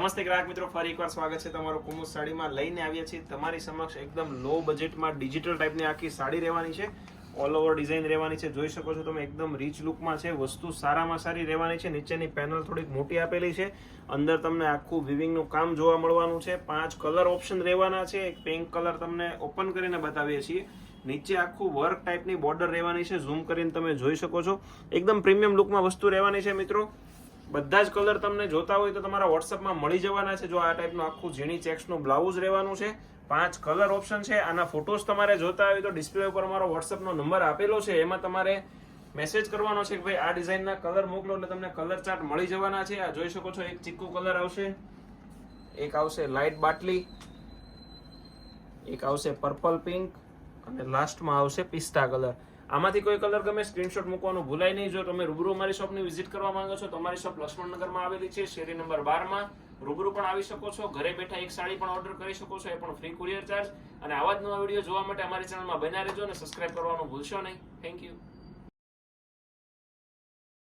નમસ્તે ગ્રાહક મિત્રો, ફરી એકવાર સ્વાગત છે તમારું કુમુદ સાડીમાં. લઈને આવ્યા છીએ તમારી સમક્ષ એકદમ લો બજેટમાં ડિજિટલ ટાઈપની આખી સાડી રહેવાની છે. ઓલ ઓવર ડિઝાઇન રહેવાની છે. જોઈ શકો છો તમે, એકદમ રીચ લુકમાં છે. વસ્તુ સારામાં સારી રહેવાની છે. નીચેની પેનલ થોડીક મોટી આપેલી છે. અંદર તમને આખું વિવિંગનું કામ જોવા મળવાનું છે. 5 કલર ઓપ્શન રહેવાના છે. એક પિંક કલર તમને ઓપન કરીને બતાવીએ છીએ. નીચે આખું વર્ક ટાઈપની બોર્ડર રહેવાની છે. ઝૂમ કરીને તમે જોઈ શકો છો. એકદમ પ્રીમિયમ લુકમાં વસ્તુ રહેવાની છે મિત્રો. બધા જ કલર તમને જોતા હોય તો તમારા વોટ્સઅપમાં મળી જવાના છે. જો આ ટાઈપનું આખું ઝીણી ચેક્સનું બ્લાઉઝ રહેવાનું છે. 5 કલર ઓપ્શન છે. આના ફોટોસ તમારે જોતા હોય તો ડિસ્પ્લે ઉપર અમારો વોટ્સઅપનો નંબર આપેલો છે. એમાં તમારે મેસેજ કરવાનો છે કે ભાઈ આ ડિઝાઇનના કલર મોકલો, એટલે તમને કલર ચાર્ટ મળી જવાના છે. આ જોઈ શકો છો, એક ચીકુ કલર આવશે, એક આવશે લાઇટ બાટલી, એક આવશે પર્પલ પિંક અને લાસ્ટમાં આવશે પિસ્તા કલર. આમાંથી કોઈ કલર ગમે સ્ક્રીનશોટ મૂકવાનું ભૂલાય નહીં. જો તમે રૂબરૂ અમારી શોપની વિઝિટ કરવા માંગો છો તો અમારી શોપ લક્ષ્મણનગરમાં આવેલી છે, શેરી નંબર 12 રૂબરૂ પણ આવી શકો છો. ઘરે બેઠા એક સાડી પણ ઓર્ડર કરી શકો છો, એ પણ ફ્રી કુરિયર ચાર્જ. અને આવા જ નવા વિડીયો જોવા માટે અમારી ચેનલમાં બન્યા રહેજો અને સબસ્ક્રાઇબ કરવાનું ભૂલશો નહીં. Thank you.